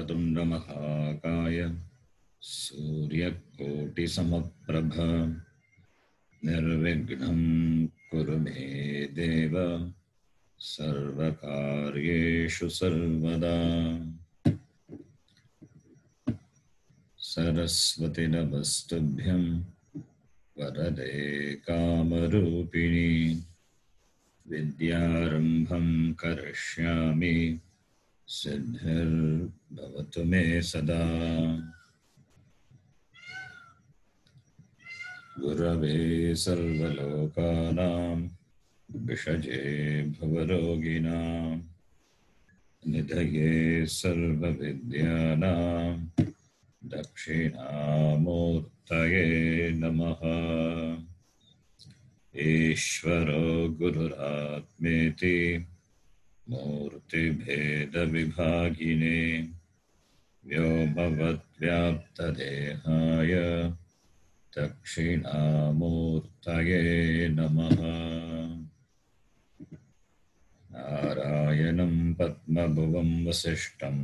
वक्रतुंड महाकाय सूर्यकोटिसमप्रभ निर्विघ्नं कुरु मे देव सर्वकार्येषु सर्वदा। सरस्वती नमस्तुभ्यं वरदे कामरूपिणी विद्यारम्भं करिष्यामि सिद्धिर्भवतु मे सदा। गुरवे सर्वलोकानां विषजे भवरोगिणां निधये सर्वविद्यानां दक्षिणामूर्तये नमः। ईश्वरो गुरुरात्मेति मूर्तिभेदविभागिने व्योमवद्व्याप्तदेहाय दक्षिणामूर्तये नमः। नारायणं पद्मभुवं वसिष्ठं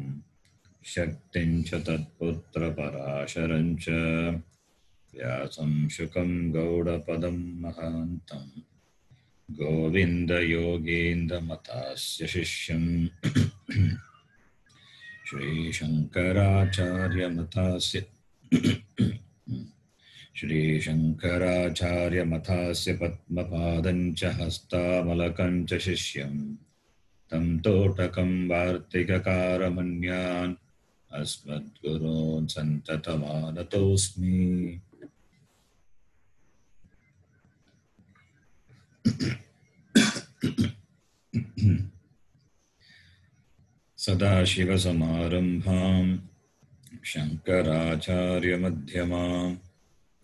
शक्तिं च तत्पुत्रपराशरं च व्यासं शुकं गौडपदं महान्तं गोविन्दयोगीन्द्रमतास्य शिष्यं श्रीशङ्कराचार्यमथास्य पद्मपादं च हस्तामलकं च शिष्यं तं तोटकं वार्तिककारमन्यान् अस्मद्गुरून् सन्ततमानतोऽस्मि। सदाशिवसमारम्भां शङ्कराचार्यमध्यमाम्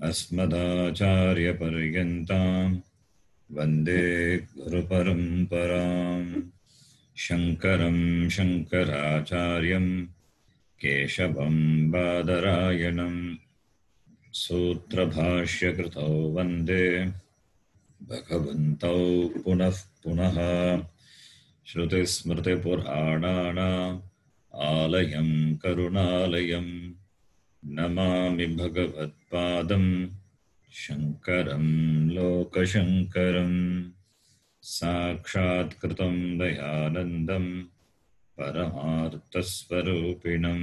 अस्मदाचार्यपर्यन्तां वन्दे गुरुपरम्पराम्। शङ्करं शङ्कराचार्यं केशवं बादरायणं सूत्रभाष्यकृतौ वन्दे भगवन्तौ पुनः पुनः। श्रुतिस्मृतिपुराणानाम् आलयं करुणालयं नमामि भगवत्पादं शङ्करं लोकशङ्करं। साक्षात्कृतं दयानन्दं परमार्थस्वरूपिणं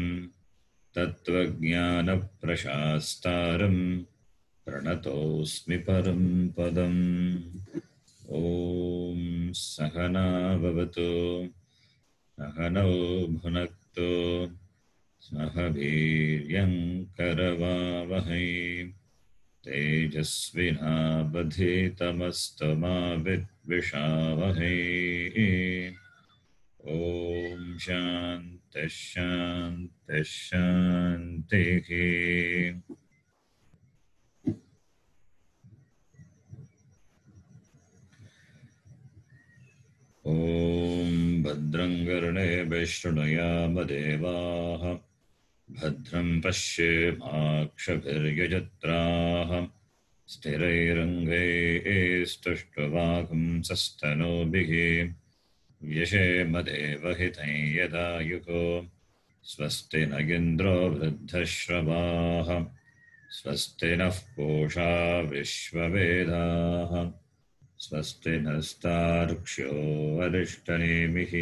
तत्त्वज्ञानप्रशास्तारं प्रणतोऽस्मि परं पदम्। ॐ सहना भवतु सहनौ भुनक्तु स्मः वीर्यं करवावहै तेजस्विनावधीतमस्तु मा विद्विषावहै। ॐ शान्तिः शान्तिः शान्तिः। ॐ भद्रं कर्णेभिः शृणुयाम देवाः भद्रं पश्येमाक्षभिर्यजत्राः स्थिरैरङ्गैस्तुष्टुवागुंसस्तनूभिः व्यशेम देवहितं यदायुको स्वस्ति न इन्द्रो वृद्धश्रवाः स्वस्ति नः पूषा विश्ववेदाः स्वस्ति नस्तार्क्ष्यो अरिष्टनेमिः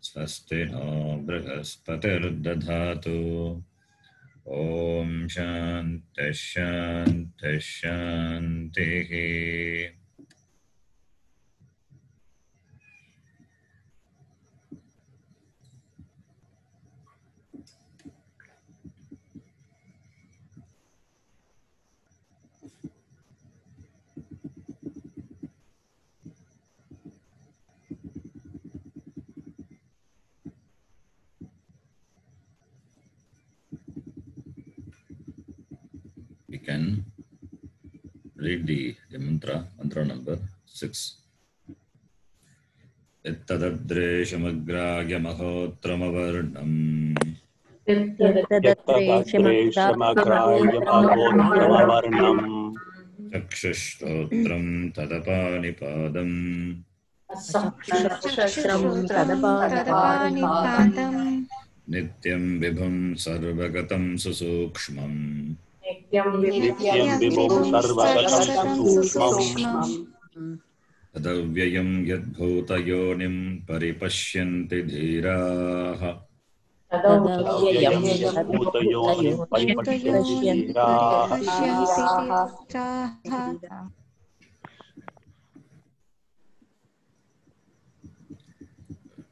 स्वस्ति नो बृहस्पतिर्दधातु। ॐ शान्तिः शान्तिः शान्तिः। We can read the mantra number 6. Ittadadreshamagrágyamahotramavarnam चक्षुश्रोत्रं तदपानिपादं चक्षुश्रोत्रं तदपानिपादं नित्यं विभुं सर्वगतं सुसूक्ष्मम् नित्यं विभुं सर्वगतं सुसूक्ष्मम् तदव्ययं यद्भूतयोनिं परिपश्यन्ति धीराः तदव्ययं यद्भूतयोनिं परिपश्यन्ति धीराः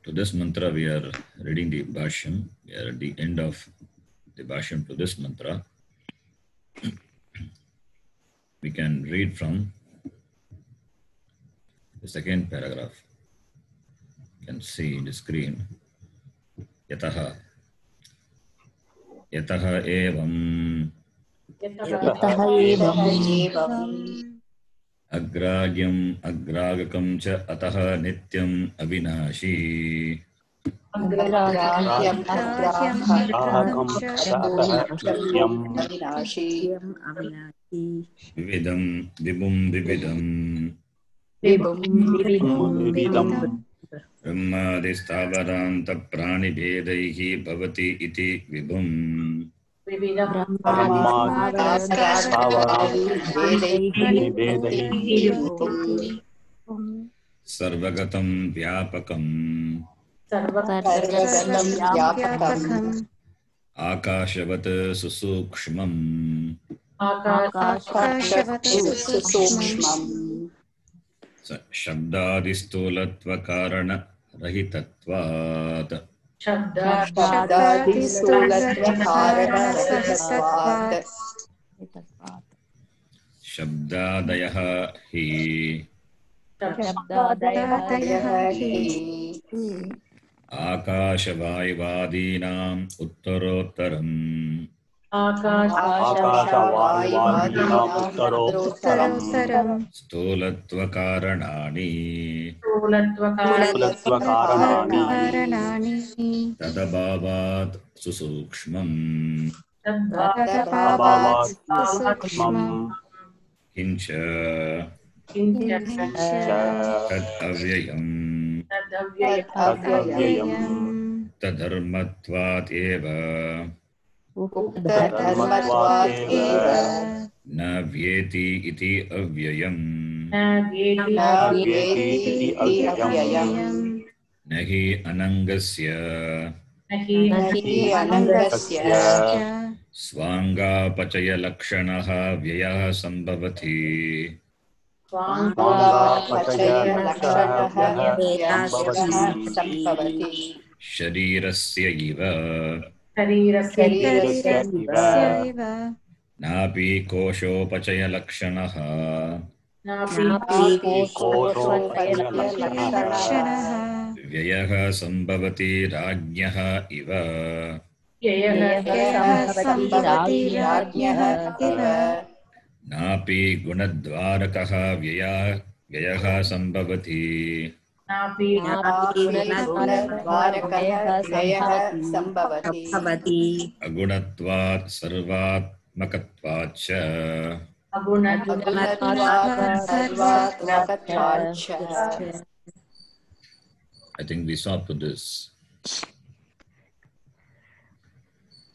To this mantra, we are reading the Bhashyam. We are at the end of the Bhashyam to this mantra. We can read from the second paragraph. You can see in the screen. Yataha. Yataha evam. यतः एवं Agragyam agragakam cha ataha nityam avinashi. अग्राह्यम् अग्राहकं च अतः नित्यम् Vividam vibhum vividam. विविधं ब्रह्मादिस्थावरान्त प्राणिभेदैः भवति इति विभुम् सर्वगतं व्यापकम् आकाशवत् सुसूक्ष्मम् शब्दादिस्थूलत्वकारणरहितत्वात् शब्दादयः हि आकाशवायुवादीनाम् उत्तरोत्तरम् आकाशवायुवादीनाम् उत्तरोत्तरम् स्थूलत्वकारणानि तदभावात् सुसूक्ष्मम् किञ्च तद् अव्ययम् तद्धर्मत्वात् एव न व्येति इति अव्ययम् न हि अनङ्गस्य स्वाङ्गापचयलक्षणः व्ययः सम्भवति शरीरस्य इव नापि कोशोपचयलक्षणः व्ययः सम्भवति राज्ञः इव नापि गुणद्वारकः व्ययः सम्भवति अगुणत्वात् सर्वात्मकत्वात् च I think we saw up to this.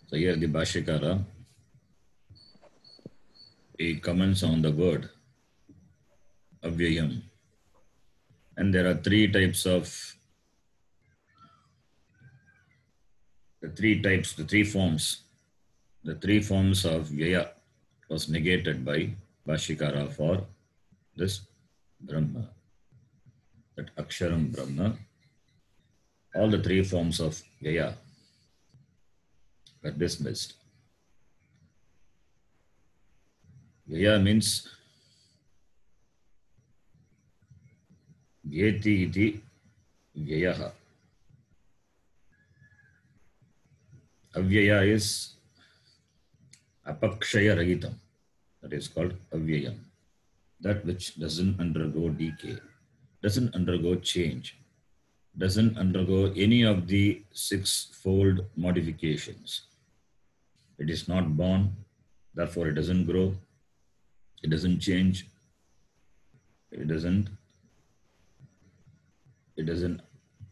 So here the Bhashyakara, he comments on the word Avyayam. And there are three forms of Vyaya was negated by Bhashyakara for this Brahma. That Aksharam Brahma, all the three forms of Vyaya were dismissed. Vyaya means Vyeti iti Vyayaha. Avyaya is Apakshaya Rahitam. That is called Avyayam. That which doesn't undergo decay, doesn't undergo change, doesn't undergo any of the six-fold modifications. It is not born, therefore it doesn't grow, it doesn't change, it doesn't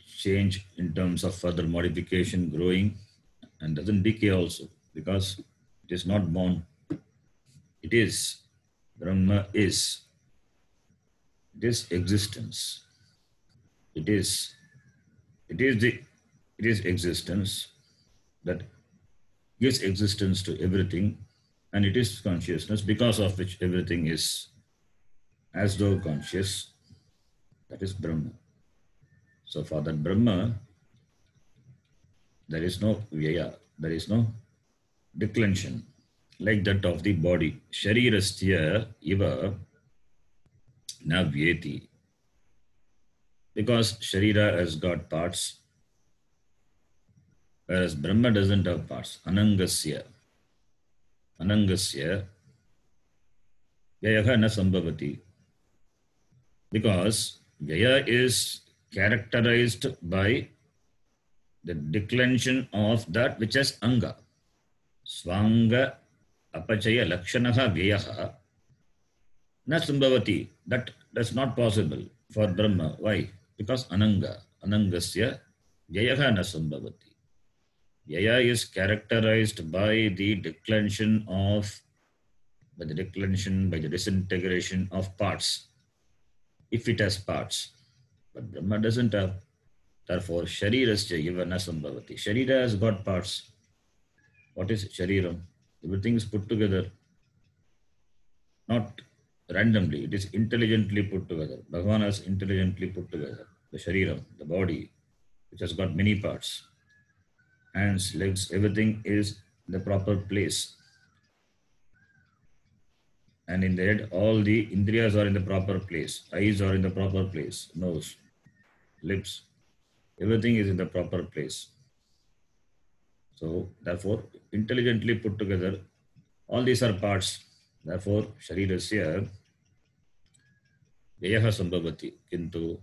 change in terms of further modification, growing, and doesn't decay also, because it is not born. It is. Brahma is. It is existence. It is. It is the. It is existence that gives existence to everything, and it is consciousness because of which everything is as though conscious. That is Brahma. So for that Brahma, there is no vyaya, there is no declension like that of the body. Sharirastya iva na vyeti. Because Sharira has got parts, whereas Brahma doesn't have parts. Anangasya. Anangasya vyayaha na sambhavati. Because vyaya is characterized by the declension of that which has anga. Swanga apachaya lakshanaha vyayaha na sambhavati. That is not possible for Brahma. Why? Because ananga. Anangasya vyayaha na sambhavati. Vyaya is characterized by the declension of, by the disintegration of parts, if it has parts. But Brahma doesn't have. Therefore, sharirasya iva na sambhavati. Sharira has got parts. What is shariram? Everything is put together, not randomly. It is intelligently put together. Bhagavan has intelligently put together the shariram, the body, which has got many parts. Hands, legs, everything is in the proper place. And in the head, all the indriyas are in the proper place. Eyes are in the proper place. Nose, lips, everything is in the proper place. So, therefore, intelligently put together, all these are parts. Therefore, sharirasya vyayaha sambhavati. Kintu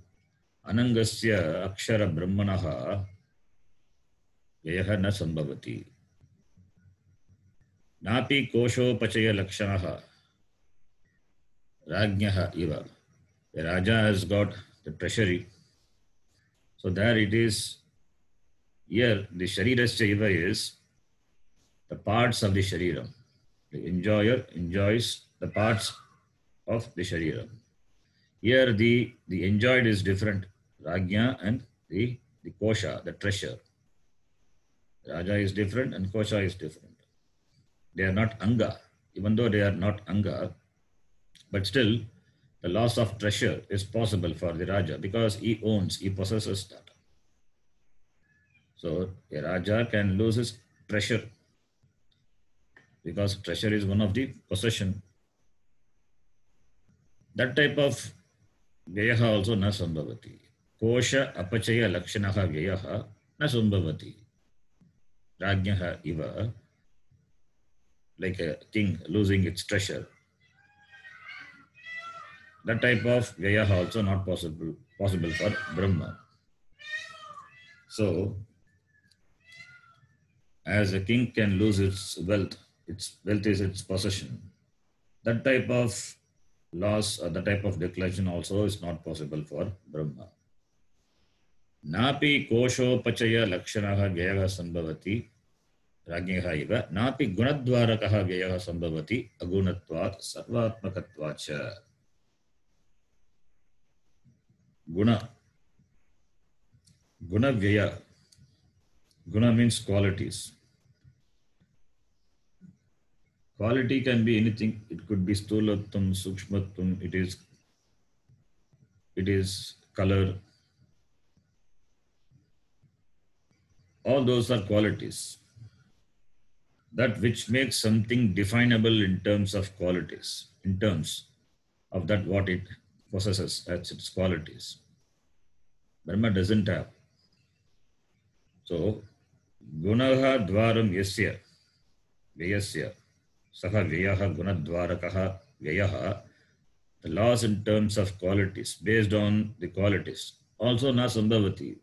anangasya akshara brahmanaha vyayaha na sambhavati. Napi koshopachaya lakshanaha rajnyaha iva. The Raja has got the treasury. So there it is. Here the sharirasya iva is the parts of the shariram. The enjoyer enjoys the parts of the shariram. Here the enjoyed is different. Rajna and the kosha, the treasure. Raja is different and kosha is different. They are not anga. Even though they are not anga, but still the loss of treasure is possible for the Raja because he owns, he possesses that. So a Raja can lose his treasure because treasure is one of the possession. That type of vyayaha also na sambhavati. Kosha apachaya lakshanaha vyayaha na sambhavati. Rajnyaha iva, like a king losing its treasure. That type of vyayaha also not possible for Brahma. So, as a king can lose its wealth is its possession. That type of loss or the type of declension also is not possible for Brahma. Napi koshopachaya lakshanaha vyayaha sambhavati rajnyaha iva napi gunadvarakaha vyayaha sambhavati agunatvat sarvatmakatvacha. Guna vyaya. Guna means qualities. Quality can be anything. It could be sthulatvam, sukshmatvam. It is color. All those are qualities. That which makes something definable in terms of qualities, in terms of that what it possesses as its qualities. Brahma doesn't have. So, gunaha dvaram yasya vyayasya saha vyayaha gunadvarakaha vyayaha. The laws in terms of qualities, based on the qualities, also na sambhavati.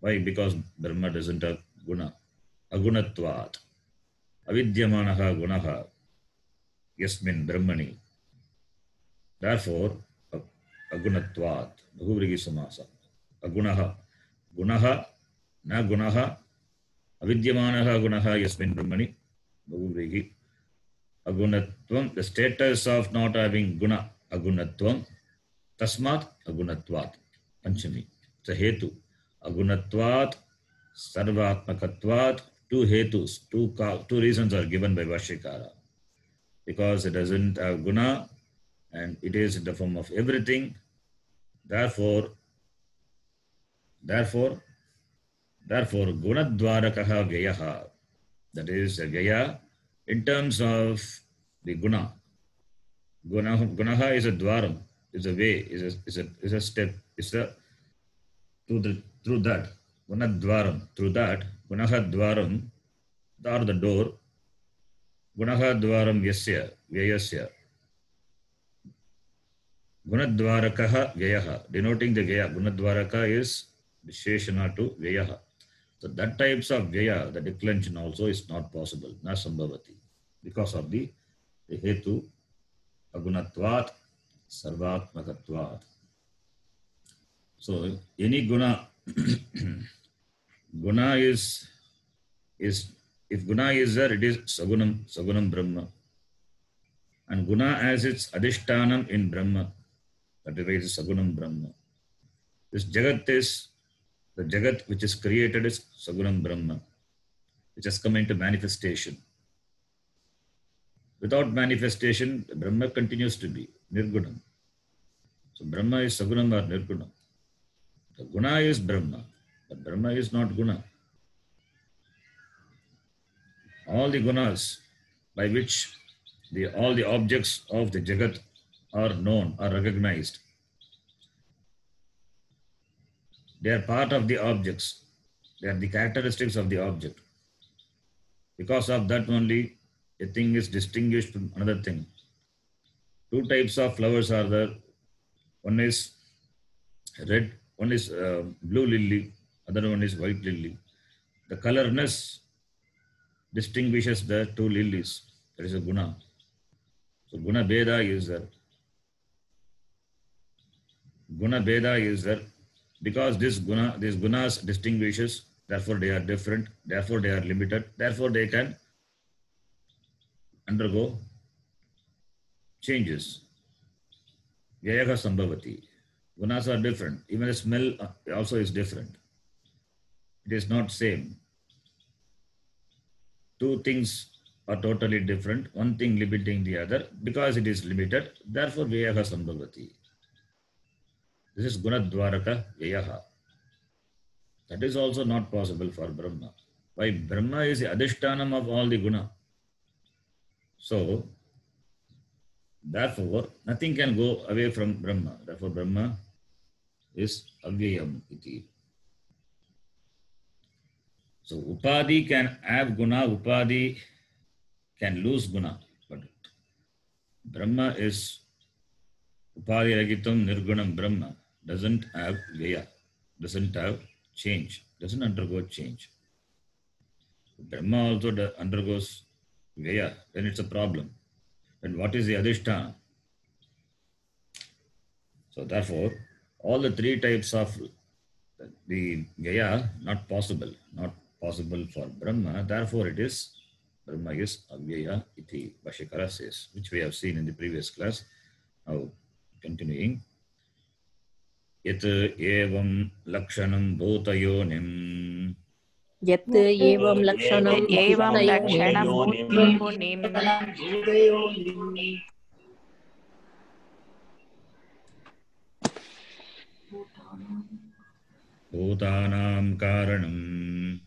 Why? Because Brahma doesn't have guna. Agunatvat. Avidyamanaha gunaha yasmin brahmani. Therefore, agunatvat. Bhuvrigi samasa. Agunaha. Gunaha na gunaha Avidyamanah gunah yasmin brahmani bahuvrihi agunatvam, the status of not having guna, agunatvam, tasmat agunatvat, panchami. It's a hetu. Agunatvat, sarvatmakatvat, two hetus, two reasons are given by Vashyakara. Because it doesn't have guna and it is in the form of everything. Therefore, gunadvarakaha vyayaha. That is a vyaya in terms of the guna. Gunaha is a dwaram, is a way, is a step, is a through that. Gunadvaram, through that, gunaha dwaram, or the door, gunaha dwaram yasya, vyayasya. Gunadvarakaha vyayaha, denoting the vyaya. Gunadvaraka is visheshana to vyayaha. So that types of vyaya, the declension also is not possible, na sambhavati, because of the hetu agunatvat sarvatmakatvat. So any guna, guna is if guna is there, it is sagunam Brahma. And guna as its adhishtanam in Brahma, that is why it is sagunam Brahma. This jagat is, the jagat which is created is sagunam Brahma, which has come into manifestation. Without manifestation, the Brahma continues to be nirgunam. So Brahma is sagunam or nirgunam. The guna is Brahma, but Brahma is not guna. All the gunas by which all the objects of the jagat are known, are recognized. They are part of the objects. They are the characteristics of the object. Because of that only, a thing is distinguished from another thing. Two types of flowers are there. One is red, one is blue lily, other one is white lily. The colorness distinguishes the two lilies. There is a guna. So guna beda is there. Guna beda is there. Because these gunas distinguishes, therefore they are different, therefore they are limited, therefore they can undergo changes. Vyayaha sambhavati. Gunas are different. Even the smell also is different. It is not same. Two things are totally different. One thing limiting the other. Because it is limited, therefore vyayaha sambhavati. This is gunadvaraka vyayaha. That is also not possible for Brahma. Why? Brahma is the adhishtanam of all the guna. So, therefore, nothing can go away from Brahma. Therefore, Brahma is avyayam iti. So, upadi can have guna, upadi can lose guna. But Brahma is upadi ragitam nirgunam Brahma. Doesn't have vyaya, doesn't have change, doesn't undergo change. Brahma also undergoes vyaya, then it's a problem. Then what is the adhisthana? So therefore, all the three types of the vyaya not possible for Brahma. Therefore, it is Brahma is avyaya iti Vashyakara says, which we have seen in the previous class. Now, continuing. Yat evam lakshanam bhutayonim. Yat evam lakshanam bhutayonim. Bhutanam karanam.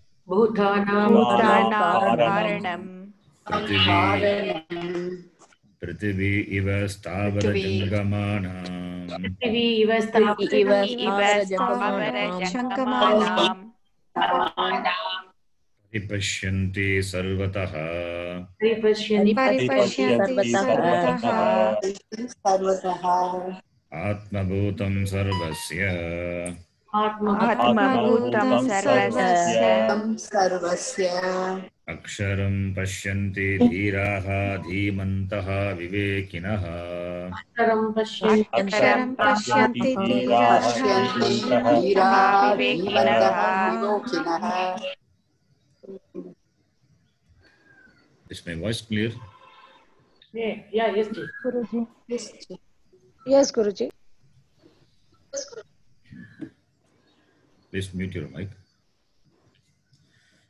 Prithvi iva stavara jangamanam. Paripashyanti sarvataha. Atma bhutam sarvasya. Aksharam pashyanti dhiraha dhimantaha vivekinaha. Aksharam pashyanti dhiraha dhimantah vivekinaha. Is my voice clear? Yeah, yes, Ji. Guruji. Yes, Ji. Yes, Guruji. Please mute your mic.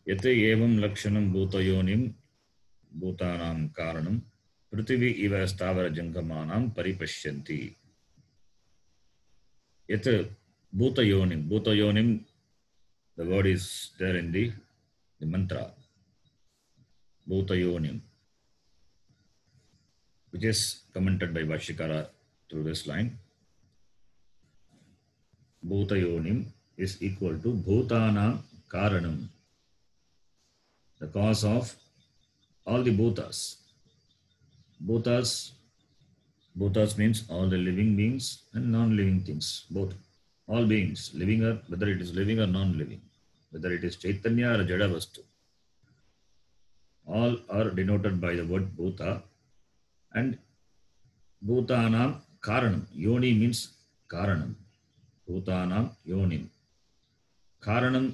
Yate evam lakshanam bhutayonim bhutanam karanam prithvi iva stavara jangamanam paripashyanti. Yate bhutayonim. Bhutayonim, the word is there in the mantra. Bhutayonim, which is commented by Vashikara through this line. Bhutayonim is equal to Bhutana Karanam, the cause of all the bhutas. Bhutas means all the living beings and non-living things, both. All beings, living or whether it is living or non-living, whether it is Chaitanya or Jada Vastu. All are denoted by the word Bhuta, and Bhutanam Karanam. Yoni means Karanam. Bhutanam Yonim. Karanam,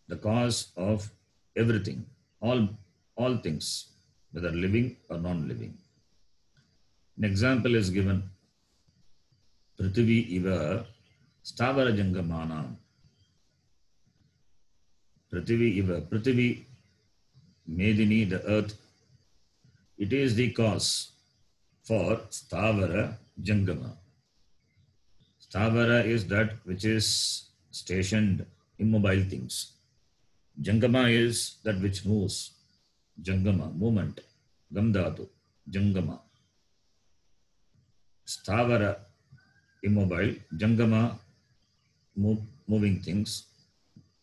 the cause of everything, all things, whether living or non-living. An example is given. Prithvi iva stavara jangamanam. Prithvi iva. Prithvi, Medini, the earth, it is the cause for stavara jangama. Stavara is that which is stationed, immobile things. Jangama is that which moves. Jangama, movement. Gamdhatu, jangama. Stavara, immobile. Jangama, moving things.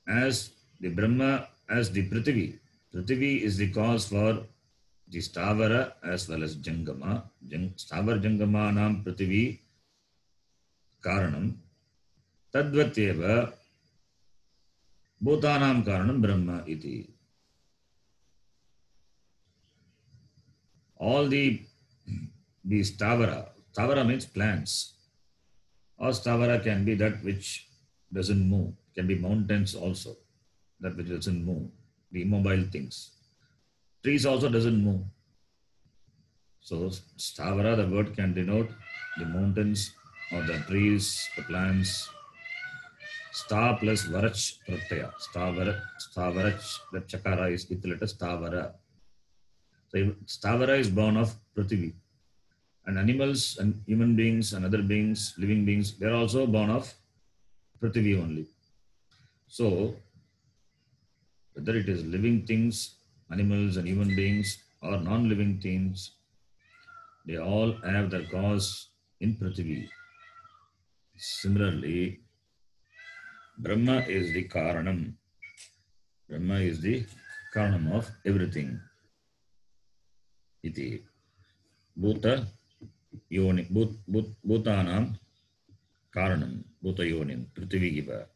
As the Brahma, as the Prithvi. Prithvi is the cause for the Stavara as well as Jangama. Stavara Jangama nam Prithvi Karanam. Tadvatyeva Bhutanam Karanam Brahma iti. All the Stavara means plants. Or Stavara can be that which doesn't move. Can be mountains also. That which doesn't move. The immobile things. Trees also doesn't move. So Stavara, the word can denote the mountains or the trees, the plants. Sta plus varach pratyaya. Stavarach, the chakara is with letter Stavara. So Stavara is born of Prithvi. And animals and human beings and other beings, living beings, they are also born of Prithvi only. So whether it is living things, animals and human beings, or non-living things, they all have their cause in Prithvi. Similarly, Brahma is the Karanam. Brahma is the Karanam of everything. Iti. Bhuta Yoni. Bhutanam Karanam. Bhuta Yonim. Prithvi Giva.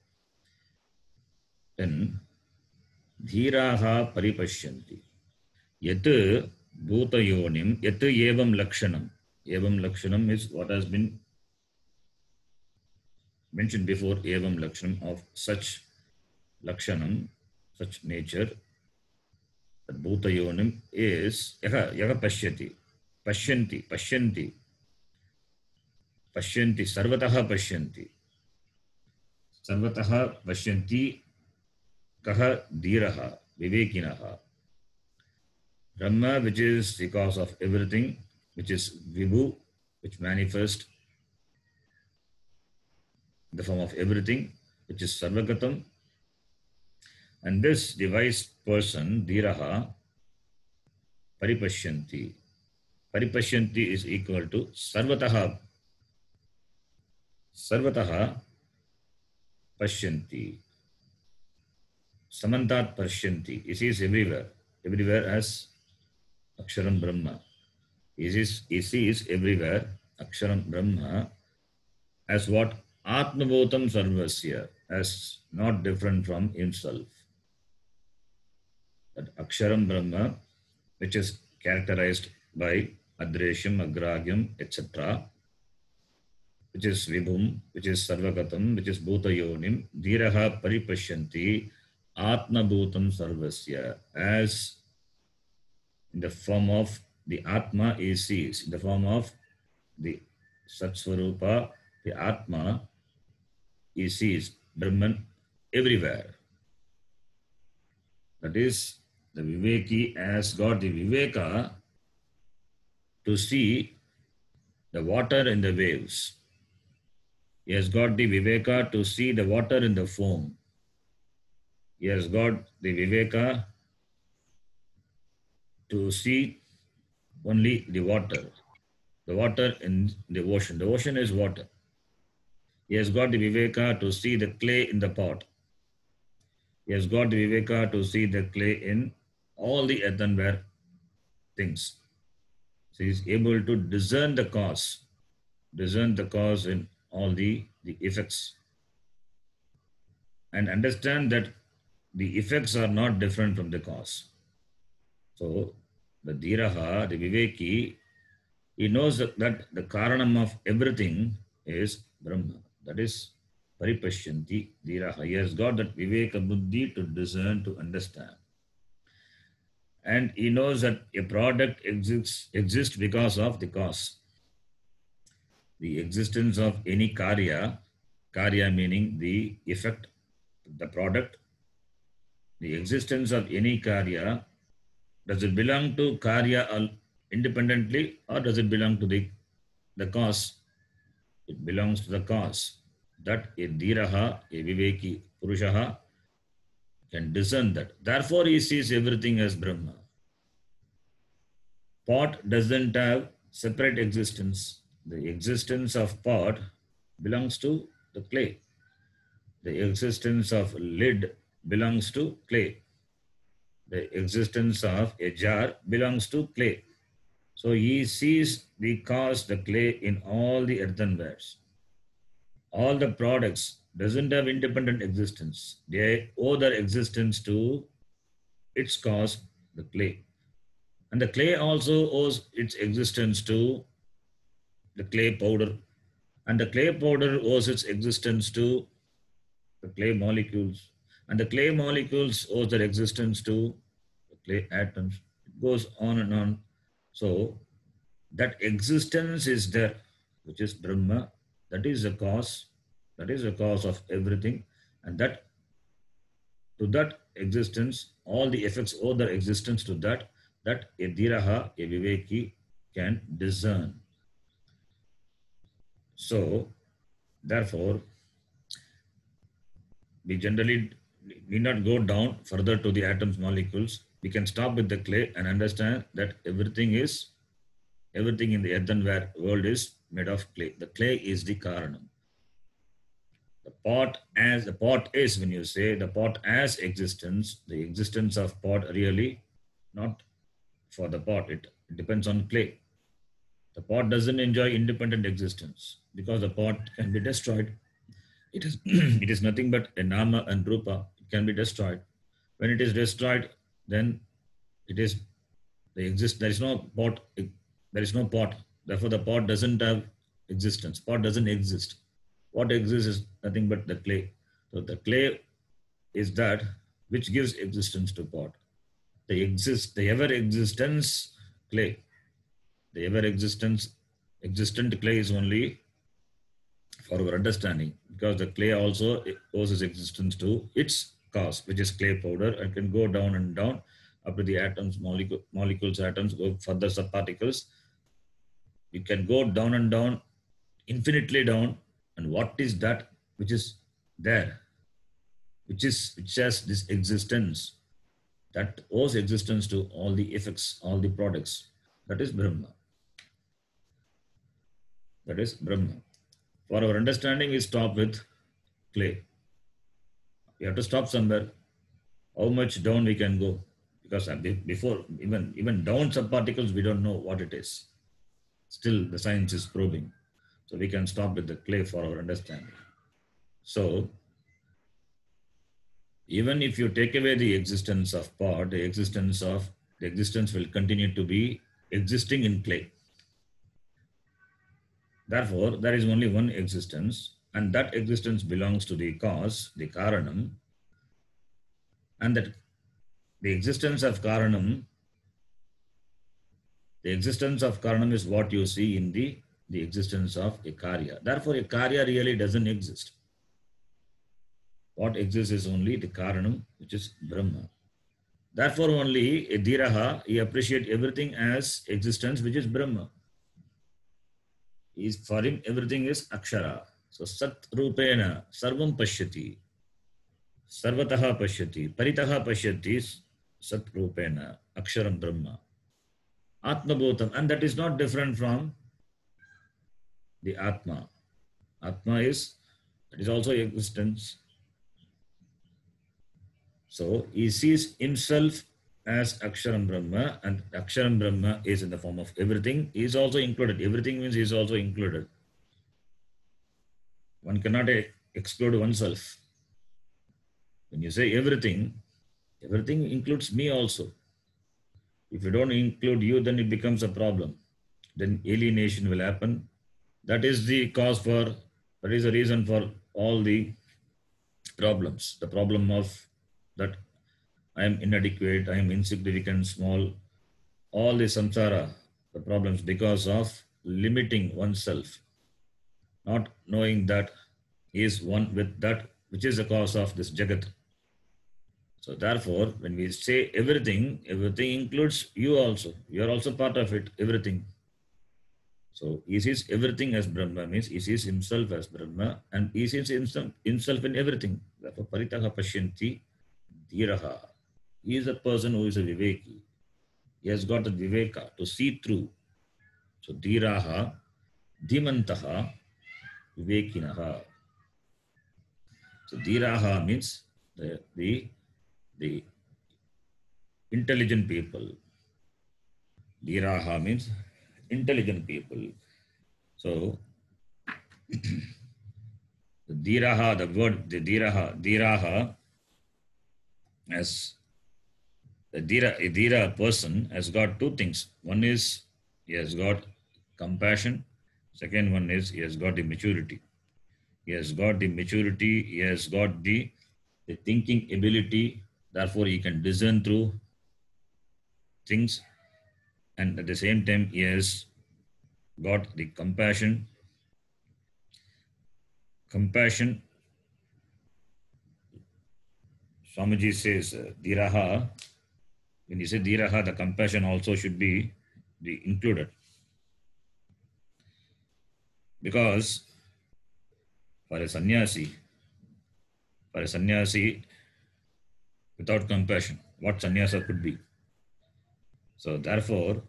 Then Dhiraha Paripashyanti. Yat Bhuta Yonim. Yat Evam Lakshanam. Evam Lakshanam is what has been mentioned before. Evam Lakshanam, of such Lakshanam, such nature. That Bhuta Yonim is Yaga Pashyati. Pashyanti. Sarvataha Pashyanti. Sarvataha Pashyanti. Kaha Dhiraha. Vivekinaha. Brahma, which is the cause of everything, which is Vibhu, which manifests in the form of everything, which is Sarvagatam. And this wise person, Dhiraha, Paripashyanti. Paripashyanti is equal to Sarvataha. Sarvataha Pashyanti. Samantat Pashyanti. He sees everywhere. Everywhere as Aksharam Brahma. He sees everywhere Aksharam Brahma as what? Atmabhutam Sarvasya, as not different from himself. That Aksharam Brahma, which is characterized by Adresham, Agragyam, etc., which is Vibhum, which is Sarvagatam, which is Bhuta Yonim, Dhiraha Paripashyanti, Atmabhutam Sarvasya, as in the form of the Atma he sees, in the form of the Sat Swarupa, the Atma he sees Brahman everywhere. That is, the Viveki has got the Viveka to see the water in the waves. He has got the Viveka to see the water in the foam. He has got the Viveka to see only the water in the ocean. The ocean is water. He has got the Viveka to see the clay in the pot. He has got the Viveka to see the clay in all the earthenware things. So he is able to discern the cause in all the effects, and understand that the effects are not different from the cause. So the Dhiraha, the Viveki, he knows that the Karanam of everything is Brahma. That is Paripashyanti Dhiraha. He has got that Viveka Buddhi to discern, to understand. And he knows that a product exists because of the cause. The existence of any karya meaning the effect, the product, the existence of any karya, does it belong to karya independently, or does it belong to the cause? It belongs to the cause. That a dhiraha, a viveki purushaha, can discern that. Therefore, he sees everything as Brahma. Pot doesn't have separate existence. The existence of pot belongs to the clay. The existence of lid belongs to clay. The existence of a jar belongs to clay. So he sees the cause, the clay, in all the earthenwares. All the products doesn't have independent existence. They owe their existence to its cause, the clay. And the clay also owes its existence to the clay powder. And the clay powder owes its existence to the clay molecules. And the clay molecules owe their existence to the clay atoms. It goes on and on. So that existence is there, which is Brahma. That is the cause. That is the cause of everything. And that to that existence, all the effects owe their existence to that a dhiraha, a viveki, can discern. So, therefore, we generally need not go down further to the atoms, molecules. We can stop with the clay and understand that everything in the earthenware world is made of clay. The clay is the karanam. The pot is, when you say the pot as existence, the existence of pot really not for the pot. It depends on clay. The pot doesn't enjoy independent existence because the pot can be destroyed. It is it is nothing but a nama and rupa. It can be destroyed. When it is destroyed, then it is there is no pot. There is no pot. Therefore, the pot doesn't have existence. Pot doesn't exist. What exists is nothing but the clay. So the clay is that which gives existence to pot. The ever-existence clay. The existent clay is only for our understanding, because the clay also owes its existence to its cause, which is clay powder, and can go down and down up to the atoms, molecules, atoms, go further subparticles. You can go down and down, infinitely down, and what is that which is there, which has this existence, that owes existence to all the effects, all the products. That is Brahma. That is Brahma. For our understanding, we stop with clay. We have to stop somewhere. How much down we can go? Because before, even down subparticles, we don't know what it is. Still, the science is probing. So we can stop with the clay for our understanding. So, even if you take away the existence of pot, the existence will continue to be existing in clay. Therefore, there is only one existence, and that existence belongs to the cause, the karanam, and that the existence of karanam The existence of Karanam is what you see in the existence of a Karya. Therefore, a Karya really doesn't exist. What exists is only the Karanam, which is Brahma. Therefore, only a Dhiraha, he appreciates everything as existence, which is Brahma. For him, everything is Akshara. So, Sat Rupena, Sarvam Pashyati, Sarvataha Pashyati, Paritaha Pashyati, Sat Rupena, Aksharam Brahma. Atma Bhutam, and that is not different from the Atma. Atma is, that is also existence. So he sees himself as Aksharam Brahma, and Aksharam Brahma is in the form of everything. He is also included. Everything means he is also included. One cannot exclude oneself. When you say everything, everything includes me also. If you don't include you, then it becomes a problem. Then alienation will happen. That is the cause for, that is the reason for all the problems. The problem of that I am inadequate, I am insignificant, small, all the samsara, the problems because of limiting oneself, not knowing that he is one with that which is the cause of this Jagat. So therefore, when we say everything, everything includes you also. You are also part of it, everything. So he sees everything as Brahma, means he sees himself as Brahma, and he sees himself in everything. Therefore, Paritaha Pashyanti Dhiraha. He is a person who is a Viveki. He has got the Viveka to see through. So Dhiraha, Dhimantaha, Vivekinaha. So Dhiraha means the intelligent people. Dhiraha means intelligent people. So the Dhiraha, the word the Dhiraha as a Dhira person has got two things. One is he has got compassion. Second one is he has got the maturity. He has got the maturity. He has got the thinking ability. Therefore, he can discern through things. And at the same time, he has got the compassion. Compassion. Swamiji says, Dhiraha. When you say Dhiraha, the compassion also should be included. Because for a sannyasi without compassion, what sannyasa could be? So therefore,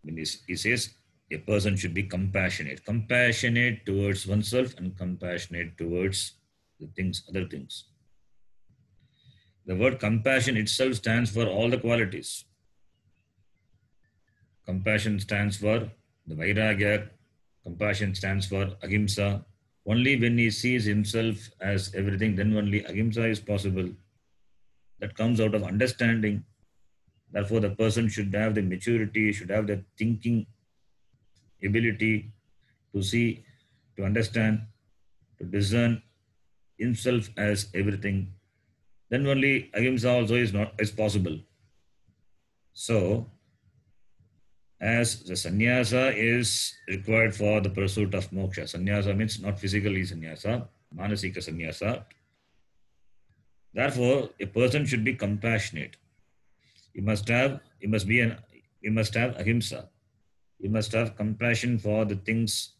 when he says a person should be compassionate towards oneself and compassionate towards the things, other things. The word compassion itself stands for all the qualities. Compassion stands for the Vairagya. Compassion stands for Ahimsa. Only when he sees himself as everything, then only Ahimsa is possible. That comes out of understanding. Therefore, the person should have the maturity, should have the thinking ability to see, to understand, to discern himself as everything. Then only Ahimsa also is possible. So, as the sannyasa is required for the pursuit of moksha. Sannyasa means not physically sannyasa, manasika sannyasa. Therefore, a person should be compassionate. He must have ahimsa. He must have compassion for the things,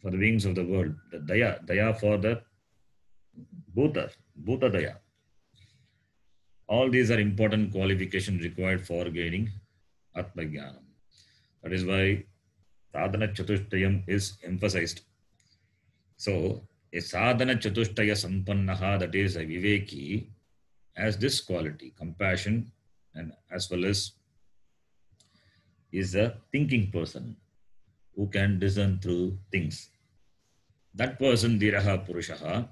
for the beings of the world. The daya for the bhuta daya. All these are important qualifications required for gaining Atma Jnanam. That is why sadhana chatushtayam is emphasized. So, a sadhana chatushtaya sampannaha, that is a viveki, has this quality, compassion, and as well as is a thinking person who can discern through things. That person, Dhiraha Purushaha,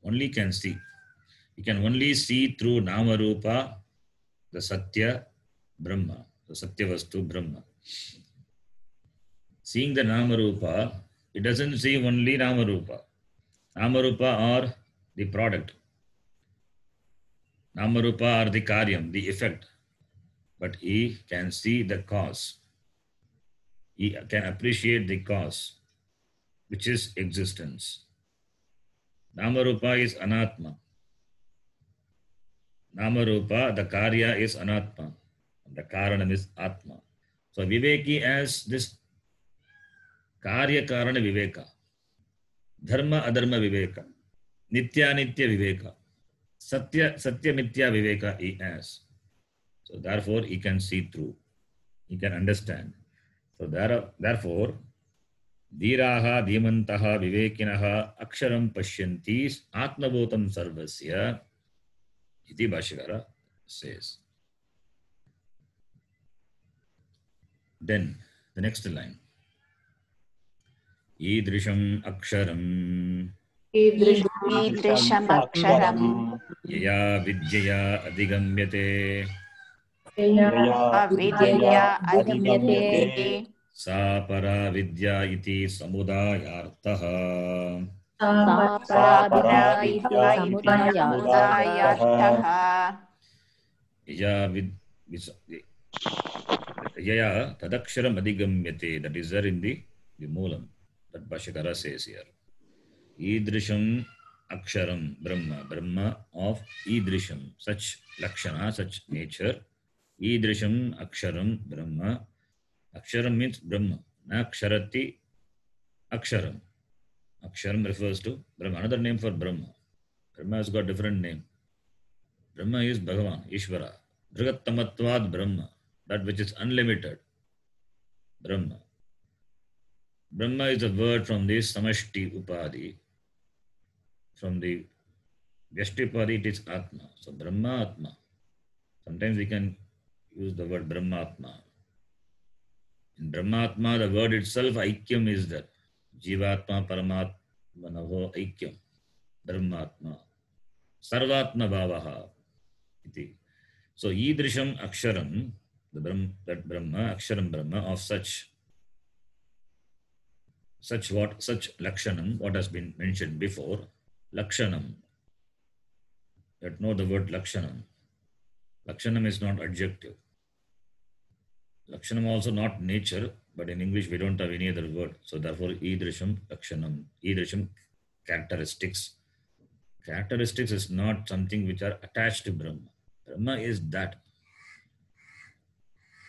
only can see. He can only see through Nama Rupa, the Satya Brahma, the Satya Vastu Brahma. Seeing the Nama Rupa, it doesn't see only Nama Rupa. Nama Rupa are the product. Nama Rupa are the karyam, the effect. But he can see the cause. He can appreciate the cause, which is existence. Namarupa is anatma. Namarupa, the karya is anatma. The karanam is atma. So viveki as this karya karana viveka, dharma adharma viveka, nitya nitya viveka, satya satya mitya viveka he has. So therefore he can see through, he can understand. So therefore धीराः धीमन्तः विवेकिनः अक्षरं पश्यन्ति आत्मभूतं सर्वस्य इति भाष्यकार says. Then the next line. ईदृशम् अक्षरम् ईदृशमक्षरम् यया विद्यया अधिगम्यते यया विद्यया अधिगम्यते सा परा विद्या इति समुदायार्थः सा परा विद्या इति समुदायार्थः यया तदक्षरम् अधिगम्यते, that is there in the moolam that Bhashyakara says here. Idrisham aksharam brahma, brahma of idrisham, such lakshana, such nature. Idrisham aksharam brahma. Aksharam means brahma. Na ksharati aksharam. Aksharam refers to Brahma. Another name for Brahma. Brahma has got different name. Brahma is Bhagavan, Ishvara. Brihattamatvad Brahma. That which is unlimited. Brahma. Brahma is a word from the Samashti Upadi. From the Vyashti Upadi it is Atma. So Brahma Atma. Sometimes we can use the word Brahmatma. In Brahmatma, the word itself, Aikyam is there. Jivatma Paramatmanoho Aikyam. Brahmatma. Sarvatma Bhavaha. Iti. So Idrisham Aksharam, that Brahma, Aksharam Brahma of such Lakshanam, what has been mentioned before, Lakshanam. Let know the word Lakshanam. Lakshanam is not adjective. Lakshanam also not nature, but in English we don't have any other word. So therefore, Idrisham Lakshanam. Idrisham characteristics. Characteristics is not something which are attached to Brahma. Brahma is that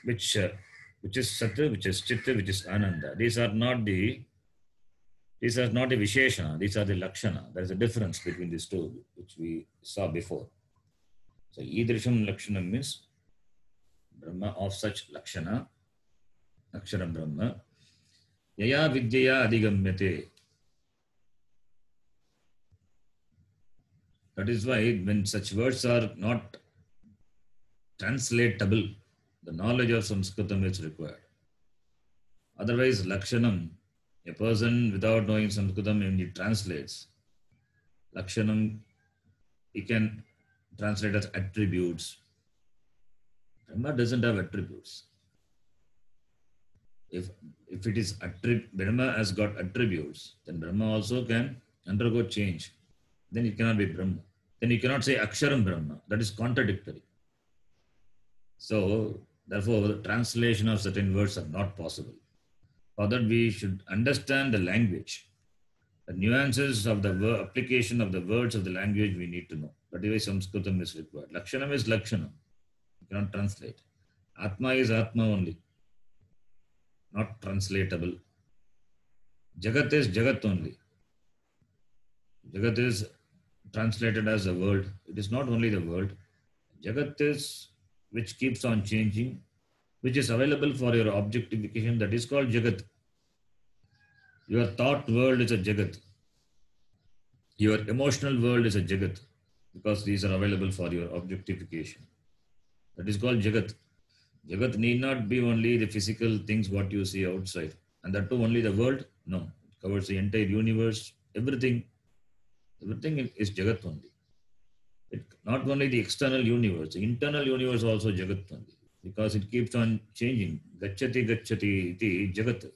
which is Satya, which is Chitta, which is Ananda. These are not the Visheshana, these are the Lakshana. There is a difference between these two, which we saw before. So Idrisham Lakshanam means Brahma of such Lakshana, Aksharam Brahma. Yaya Vidyaya Adigamyate. That is why when such words are not translatable, the knowledge of Sanskritam is required. Otherwise, Lakshanam, a person without knowing Sanskritam, when he translates, Lakshanam, he can translate as attributes. Brahma doesn't have attributes. If it is Brahma has got attributes, then Brahma also can undergo change. Then it cannot be Brahma. Then you cannot say Aksharam Brahma. That is contradictory. So, therefore, the translation of certain words are not possible. For that, we should understand the language. The nuances of the application of the words of the language we need to know. That is why Sanskritam is required. Lakshanam is Lakshanam. You cannot translate. Atma is Atma only. Not translatable. Jagat is Jagat only. Jagat is translated as a word. It is not only the word. Jagat is which keeps on changing, which is available for your objectification. That is called Jagat. Your thought world is a Jagat. Your emotional world is a Jagat, because these are available for your objectification. That is called Jagat. Jagat need not be only the physical things what you see outside. And that too only the world? No. It covers the entire universe, everything. Everything is Jagat only. Not only the external universe, the internal universe also Jagat only. Because it keeps on changing. Gacchati gacchati iti Jagat.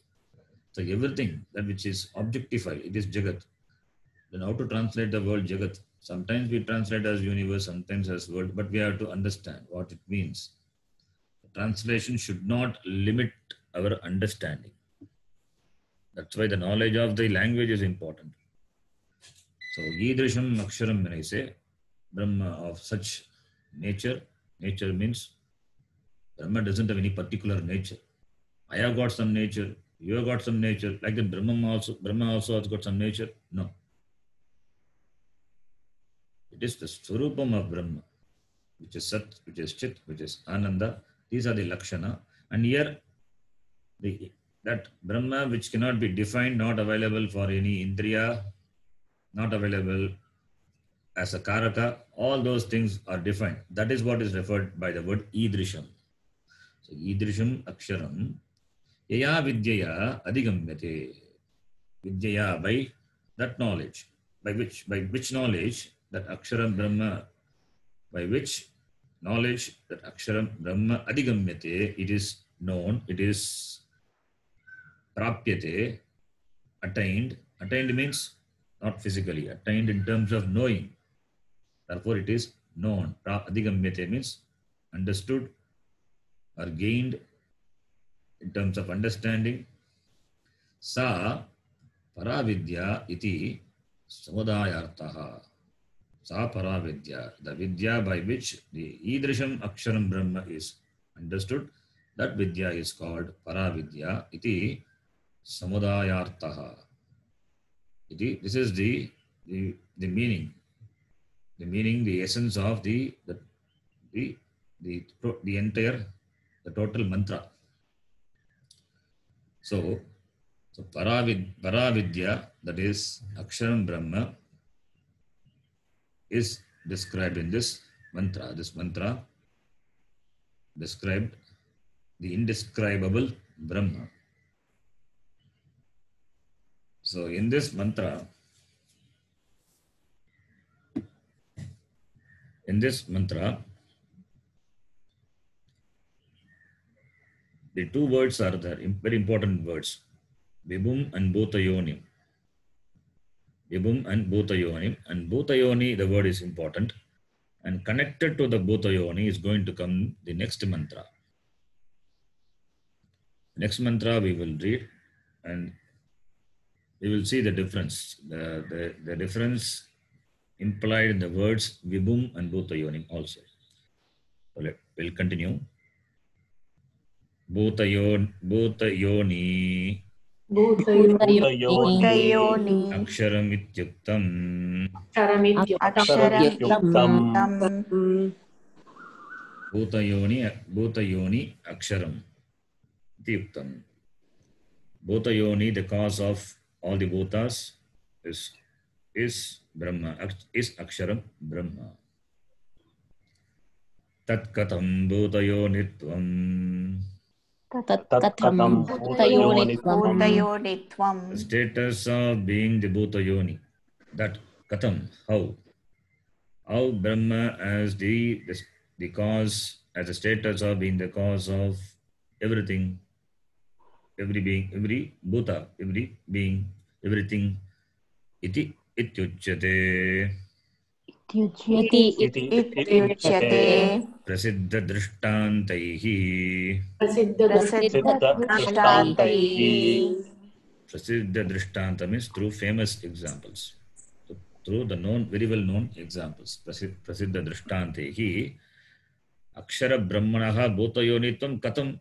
So everything that which is objectified, it is Jagat. Then how to translate the word Jagat? Sometimes we translate as universe, sometimes as world, but we have to understand what it means. The translation should not limit our understanding. That's why the knowledge of the language is important. So, Idrisham Aksharam, when I say Brahma of such nature, nature means Brahma doesn't have any particular nature. I have got some nature, you have got some nature, like that Brahma also has got some nature. No. It is the Swarupam of Brahma, which is Sat, which is Chit, which is Ananda. These are the Lakshana. And here, that Brahma which cannot be defined, not available for any Indriya, not available as a Karaka, all those things are defined. That is what is referred by the word Idrisham. So, Idrisham Aksharam, Yaya Vidyaya Adigamyate. Vidyaya, by that knowledge. By which knowledge that Aksharam Brahma, by which knowledge that Aksharam Brahma Adigamyate, it is known, it is Prapyate, attained. Attained means not physically, attained in terms of knowing. Therefore, it is known. Adigamyate means understood or gained in terms of understanding. Sa Paravidya iti samudayartaha. Sa Paravidya, the Vidya by which the Idrisham Aksharam Brahma is understood, that Vidya is called Paravidya iti samudayartaha. This is the meaning. The meaning, the essence of the entire, the total mantra. So Paravidya, that is Aksharam Brahma, is described in this mantra. This mantra described the indescribable Brahma. So in this mantra, the two words are there, very important words, Vibhum and Bhutayonim. Vibhum and Bhutayonim. And Bhutayoni, the word is important. And connected to the Bhutayoni is going to come the next mantra. Next mantra we will read and we will see the difference. The difference implied in the words Vibhum and Bhutayonim also. So we'll continue. Bhutayoni Bhutayoni Aksharam ityuktam Aksharam Bhutayoni Aksharam ityuktam. Bhutayoni, the cause of all the bhutas, is Brahma, is Aksharam Brahma. Tat katham bhutayonitvam. Tatham Bhutayonitvam. Bhutayonitvam. The status of being the Bhutayoni. That katham, how Brahma as the cause, as the status of being the cause of everything, every being, every bhuta, every being, everything. Iti ityuchyate. Ityuchyate Prasiddha drishtantaihi. Prasiddha-drishtantaihi. Prasiddha drishtanta means through famous examples. So, through the very well known examples. Prasiddha drishtantaihi. Akshara brahmanaha bhutayonitvam katham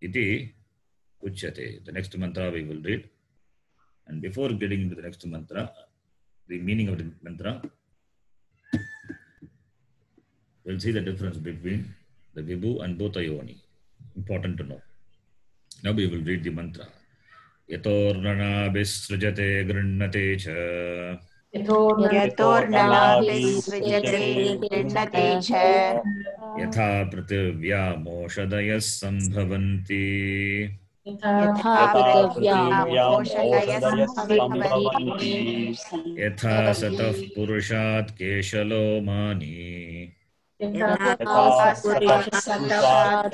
iti uchyate. The next mantra we will read. And before getting into the next mantra, the meaning of the mantra, we'll see the difference between the Vibhu and Bhutayoni. Important to know. Now we will read the mantra. Yatornana visrujate grannate cha. Yatornana visrujate grannate cha. Yatha prativya moshadayas sambhavanti. Yatha poshadayas sambhavanti. Yatha sataf purushat keshalo mani. Yatha sataf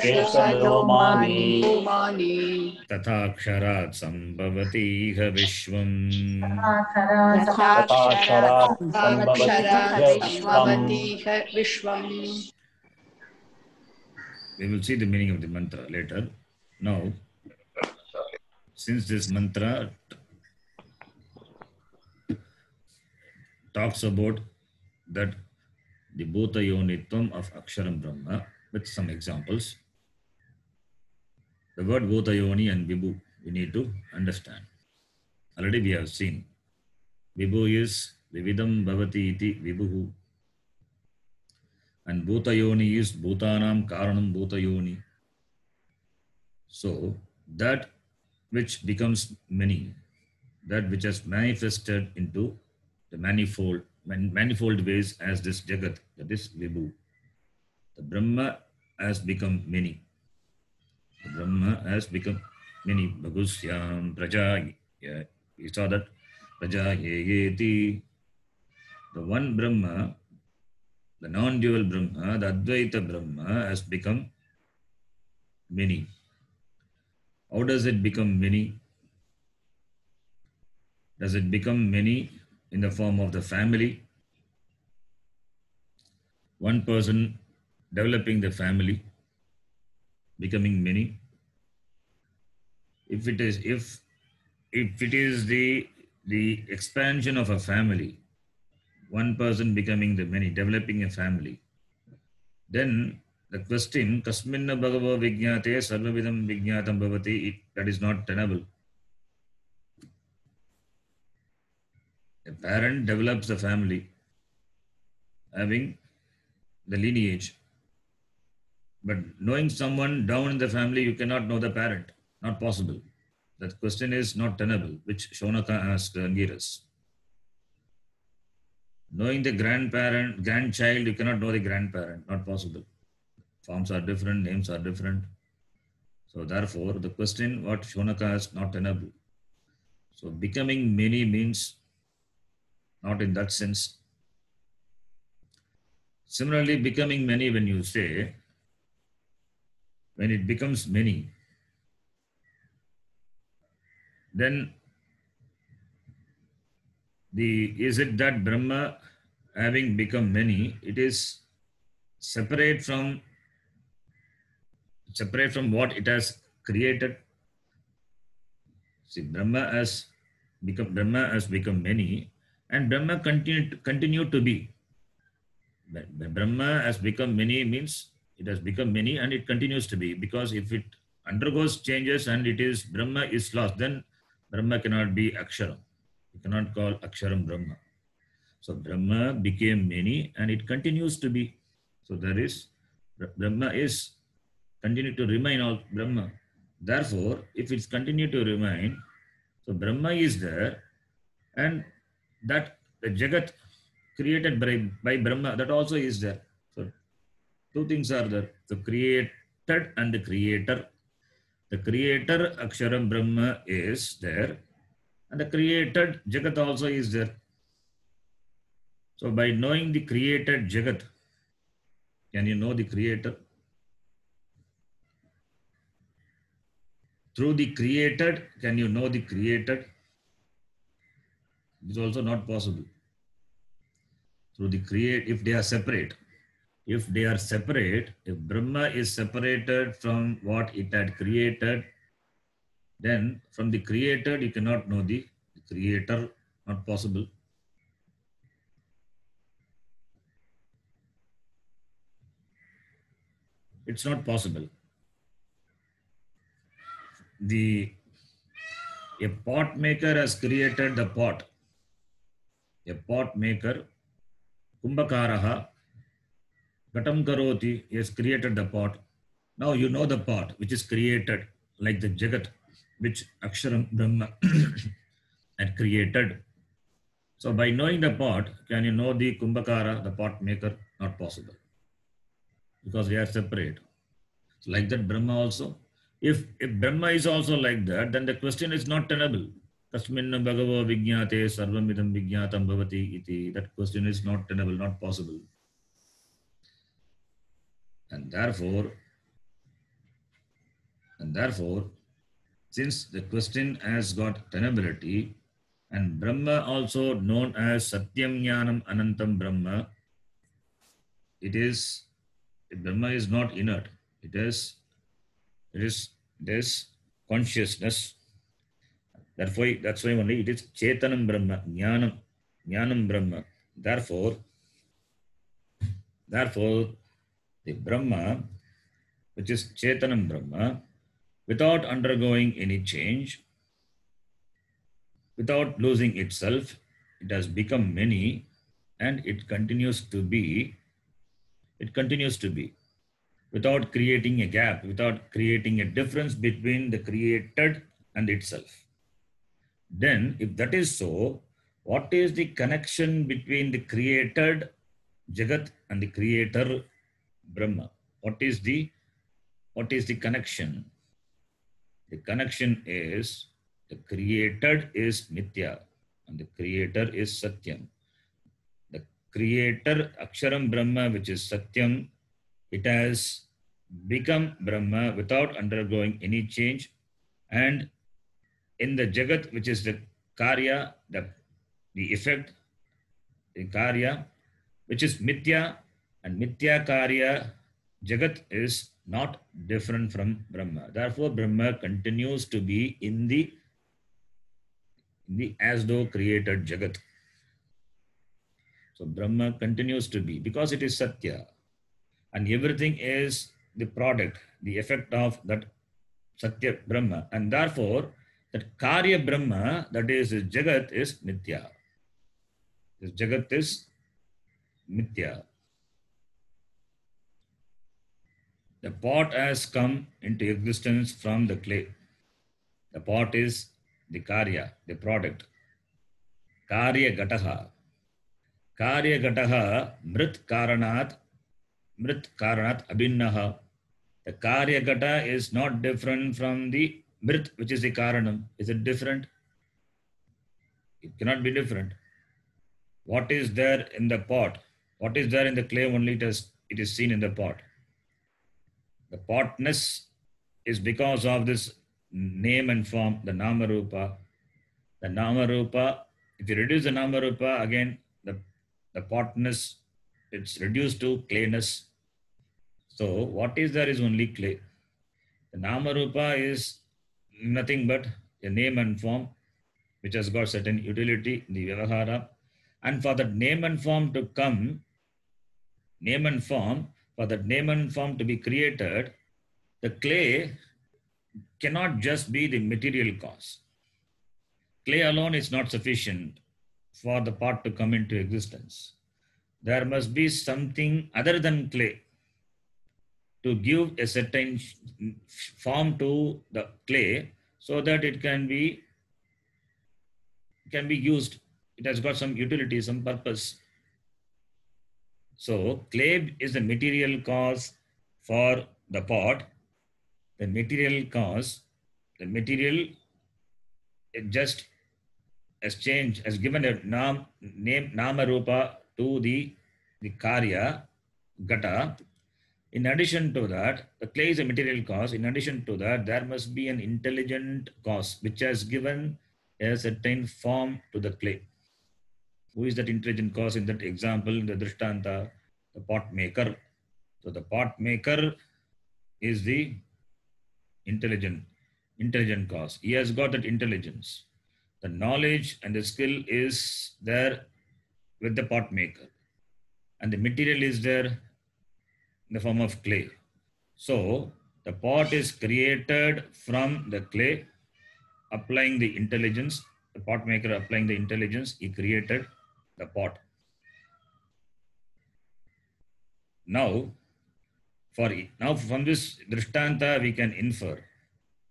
keshalo mani. Tatha aksharat sambhavati ha vishvam. Yatha aksharat sambhavati Vishvam. We will see the meaning of the mantra later. Now, since this mantra talks about that the Bhuta Yonitvam of Aksharam Brahma with some examples. The word Bhuta Yoni and Vibhu we need to understand. Already we have seen. Vibhu is Vividam Bhavati iti Vibhuhu. And Bhuta Yoni is Bhutanam Karanam Bhuta Yoni. So that which becomes many, that which has manifested into the manifold ways as this Jagat, that is Vibhu. The Brahma has become many. The Brahma has become many. Bhagusyam Praja, you saw that. Praja Yeti. The one Brahma, the non-dual Brahma, the Advaita Brahma has become many. How does it become many? Does it become many in the form of the family? One person developing the family, becoming many. If it is the expansion of a family, one person becoming the many, developing a family, then the question, Kasminna Bhagavo Vijñate Sarvavidam Vijñatam Bhavati, that is not tenable. A parent develops the family, having the lineage. But knowing someone down in the family, you cannot know the parent. Not possible. That question is not tenable, which Shonaka asked Angiras. Knowing the grandchild, you cannot know the grandparent. Not possible. Forms are different, names are different. So therefore, the question what Shonaka asked, not tenable. So becoming many means not in that sense. Similarly, becoming many, when you say, when it becomes many, then is it that Brahma having become many, it is separate from what it has created? See, Brahma has become many, and Brahma continue to be. Brahma has become many means it has become many and it continues to be, because if it undergoes changes and Brahma is lost, then Brahma cannot be Aksharam. You cannot call Aksharam Brahma. So Brahma became many and it continues to be. So Brahma is continue to remain all Brahma. Therefore, if it's continue to remain, so Brahma is there, and that the Jagat created by Brahma, that also is there. So two things are there, the created and the creator. The creator Aksharam Brahma is there, and the created Jagat also is there. So by knowing the created Jagat, can you know the creator? Through the created, can you know the created? It's also not possible. Through the if they are separate. If they are separate, if Brahma is separated from what it had created, then from the created you cannot know the creator, not possible. It's not possible. A pot maker has created the pot. A pot maker, Kumbhakaraha, Gatam Karoti, he has created the pot. Now you know the pot which is created, like the Jagat, which Aksharam Brahma had created. So by knowing the pot, can you know the Kumbhakara, the pot maker? Not possible, because they are separate. So like that Brahma also. If Brahma is also like that, then the question is not tenable. Kasminna Bhagavo Vijñate Sarvamidam Vijñatam Bhavati iti. That question is not tenable, not possible. And therefore, since the question has got tenability, and Brahma also known as Satyam Jnanam Anantam Brahma, Brahma is not inert. It is consciousness. Therefore, that's why only it is Chetanam Brahma, Jnanam Brahma. Therefore, the Brahma, which is Chetanam Brahma, without undergoing any change, without losing itself, it has become many, and it continues to be. It continues to be without creating a gap, without creating a difference between the created and itself. Then, if that is so, what is the connection between the created Jagat and the creator Brahma? What is the connection? The connection is the created is Nitya and the creator is Satyam. The creator Aksharam Brahma, which is Satyam, it has become Brahma without undergoing any change. And in the Jagat, which is the Karya, the effect, the Karya, which is Mithya, and Mithya Karya, Jagat is not different from Brahma. Therefore, Brahma continues to be in the as though created Jagat. So Brahma continues to be because it is Satya, and everything is the product, the effect of that Satya Brahma, and therefore that Karya Brahma, that is Jagat, is Mithya. This Jagat is Mithya. The pot has come into existence from the clay. The pot is the Karya, the product. Karya Gataha. Karya Gataha Mrit Karanat Abhinnaha. The Karya Gata is not different from the Mrit, which is the Karanam. Is it different? It cannot be different. What is there in the pot? What is there in the clay? Only it is seen in the pot. The potness is because of this name and form, the Nama Rupa. The Nama Rupa, if you reduce the Nama Rupa, again, the potness, it's reduced to clayness. So what is there is only clay. The Nama Rupa is nothing but a name and form, which has got certain utility in the Vyavahara. And for that name and form to come, for that name and form to be created, the clay cannot just be the material cause. Clay alone is not sufficient for the pot to come into existence. There must be something other than clay to give a certain form to the clay so that it can be used. It has got some utility, some purpose. So clay is the material cause for the pot. The material cause, the material, it just has changed, has given a name Nama Rupa to the Karya Gata. In addition to that, the clay is a material cause. In addition to that, there must be an intelligent cause which has given a certain form to the clay. Who is that intelligent cause in that example, in the Drishtanta? The pot maker. So the pot maker is the intelligent cause. He has got that intelligence. The knowledge and the skill is there with the pot maker. And the material is there in the form of clay. So the pot is created from the clay, applying the intelligence. The pot maker applying the intelligence, he created the pot. Now from this Drishtanta, we can infer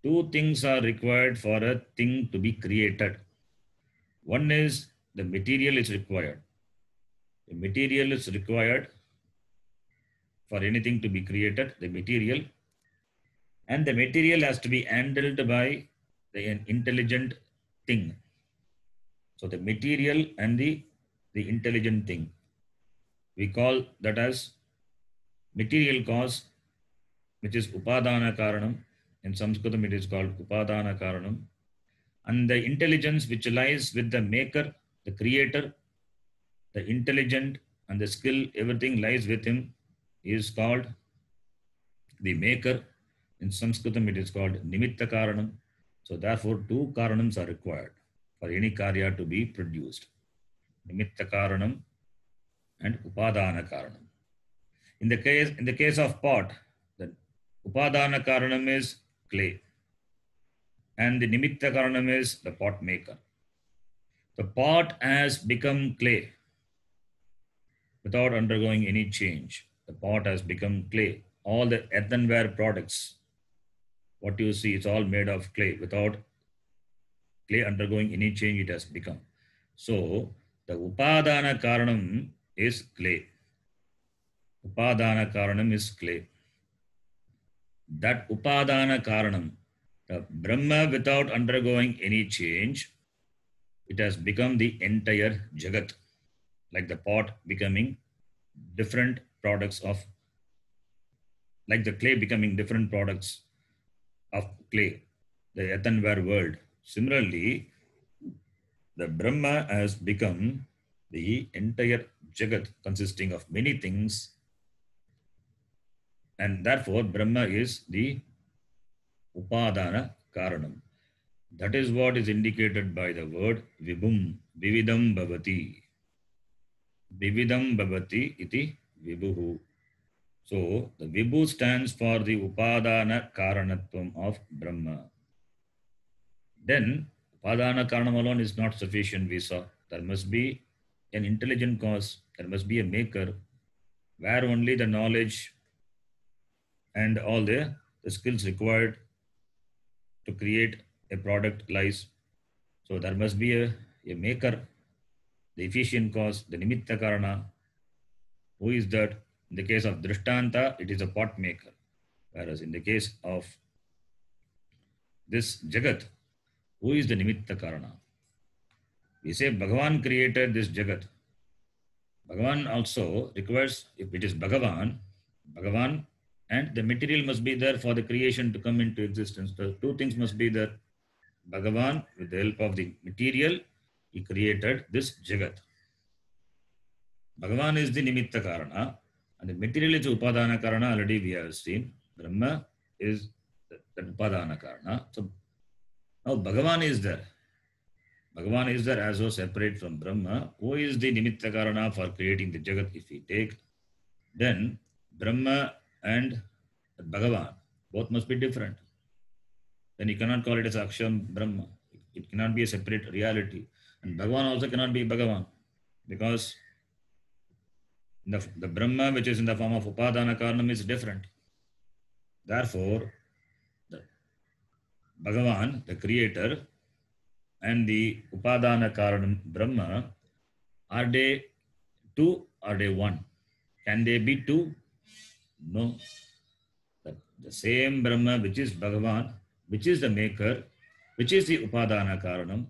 two things are required for a thing to be created. One is the material is required. The material is required for anything to be created, the material. And the material has to be handled by an intelligent thing. So the material and the intelligent thing. We call that as material cause, which is Upadana Karanam. In Sanskritam, it is called Upadana Karanam. And the intelligence which lies with the maker, the creator, the intelligent and the skill, everything lies with him, is called the maker. In Sanskritam, it is called Nimitta Karanam. So therefore, two karanams are required for any karya to be produced. Nimitta karanam and upadana karanam. In the case of pot, the upadana karanam is clay, and the nimitta karanam is the pot maker. The pot has become clay without undergoing any change. The pot has become clay. All the earthenware products, what you see, it's all made of clay. Without clay undergoing any change, it has become. So the upadana karanam is clay. Upadana karanam is clay. That upadana karanam, the Brahma without undergoing any change, it has become the entire Jagat, like the pot becoming different products of, like the clay becoming different products of clay, the earthenware world. Similarly, the Brahma has become the entire Jagat consisting of many things, and therefore Brahma is the Upadana Karanam. That is what is indicated by the word Vibhum, Vividam Bhavati. Vividam Bhavati iti Vibhuhu. So the Vibhu stands for the Upadana Karanatvam of Brahma. Then Upadana Karanam alone is not sufficient, we saw. There must be an intelligent cause, there must be a maker, where only the knowledge and all the skills required to create a product lies. So there must be a maker, the efficient cause, the nimitta karana. Who is that? In the case of Drishtanta, it is a pot maker. Whereas in the case of this Jagat, who is the nimitta karana? We say Bhagavan created this Jagat. Bhagavan also requires, if it is Bhagavan, and the material must be there for the creation to come into existence. The two things must be there. Bhagavan, with the help of the material, he created this Jagat. Bhagavan is the nimitta karana, and the material is upadana karana. Already we have seen. Brahma is the upadana karana. So now Bhagavan is there. Bhagavan is there as well separate from Brahma. Who is the nimitta karana for creating the Jagat? If we take, then Brahma and Bhagavan both must be different. Then you cannot call it as Aksham Brahma. It cannot be a separate reality. And Bhagavan also cannot be Bhagavan, because the Brahma which is in the form of Upadana Karanam is different. Therefore, the Bhagavan, the creator, and the Upadana Karanam Brahma, are they two or are they one? Can they be two? No. The same Brahma which is Bhagavan, which is the maker, which is the Upadana Karanam,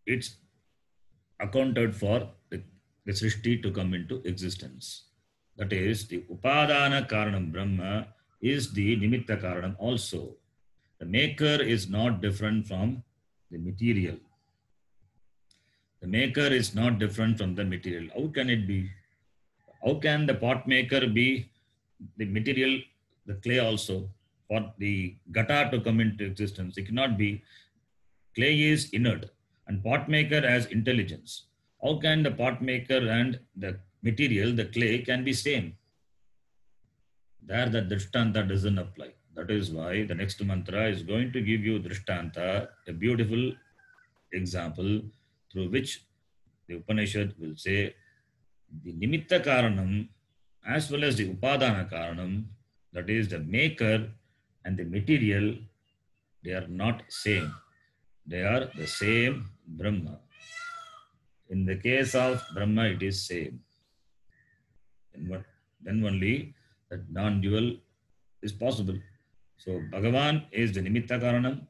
it's accounted for the Srishti to come into existence. That is, the Upadana Karanam Brahma is the Nimitta Karanam also. The maker is not different from the material. The maker is not different from the material. How can it be? How can the pot maker be the material, the clay also, for the gata to come into existence? It cannot be. Clay is inert and pot maker has intelligence. How can the pot maker and the material, the clay, can be same? There the Drishtanta doesn't apply. That is why the next mantra is going to give you Drishtanta, a beautiful example through which the Upanishad will say the Nimitta Karanam as well as the Upadana Karanam, that is the maker and the material, they are not same. They are the same Brahma. In the case of Brahma, it is same. Then only that non-dual is possible. So Bhagavan is the Nimitta Karanam,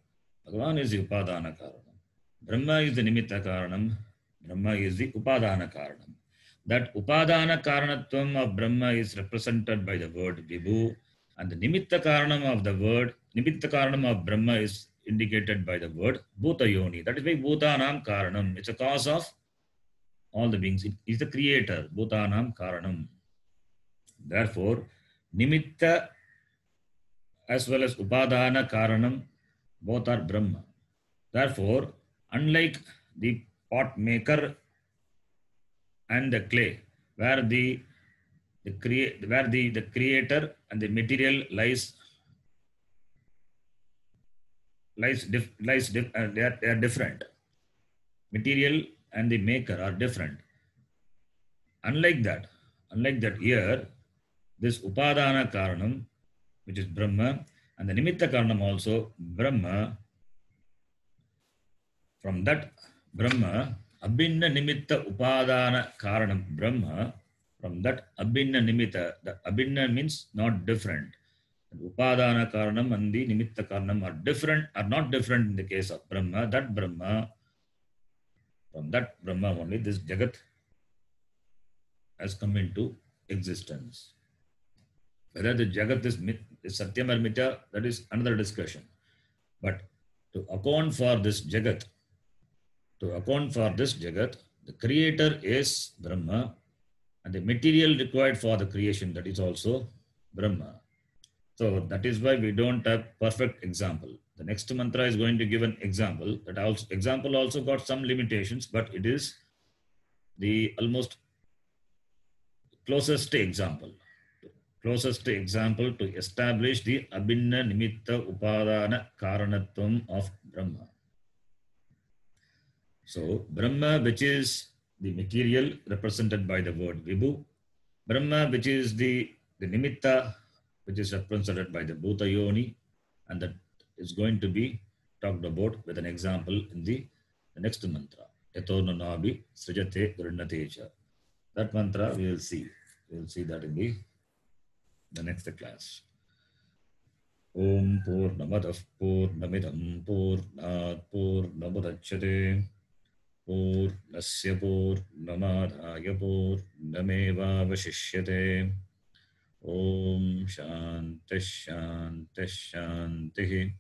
Bhagavan is the Upadana Karanam. Brahma is the Nimitta Karanam, Brahma is the Upadana Karanam. That Upadana Karanatvam of Brahma is represented by the word Vibhu, and the Nimitta Karanam of the word, Nimitta Karanam of Brahma is indicated by the word Bhuta Yoni. That is why Bhutanam Karanam. It's a cause of all the beings. It is the creator, Bhutanam Karanam. Therefore, Nimitta as well as Upadana Karanam, both are Brahma. Therefore, unlike the pot maker and the clay, where the creator and the material they are different. Material and the maker are different. Unlike that here, this Upadana Karanam, which is Brahma, and the Nimitta Karanam also Brahma. From that Brahma, Abhinna Nimitta Upadana Karanam Brahma, from that Abhinna Nimitta, the Abhinna means not different. Upadana Karanam and the Nimitta Karanam are not different in the case of Brahma. That Brahma, from that Brahma only this Jagat has come into existence. Whether the Jagat is Satyam or Mithya, that is another discussion. But to account for this Jagat, the creator is Brahma, and the material required for the creation, that is also Brahma. So that is why we don't have perfect example. The next mantra is going to give an example. That example also got some limitations, but it is the almost closest example to establish the Abhinna Nimitta Upadana Karanatvam of Brahma. So Brahma, which is the material represented by the word Vibhu, Brahma, which is the Nimitta, which is represented by the Bhuta Yoni, and that is going to be talked about with an example in the next mantra. Yato nanabi srijate gurnatecha. That mantra we will see. We will see that in the next class. Om Purnamadav Purnamidam Purnat Purnamudachyate Purnasya Purnamadhaya Purnameva Vashishyate. Om Shanti Shanti Shanti.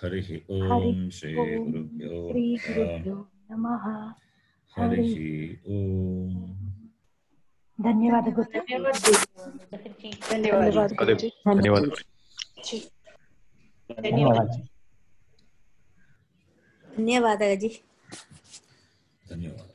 Harihi Om Shri Gurubhyo Namaha. Harihi Om. धन्यवाद गुरुजी. धन्यवाद गुरुजी. धन्यवाद जी. धन्यवाद.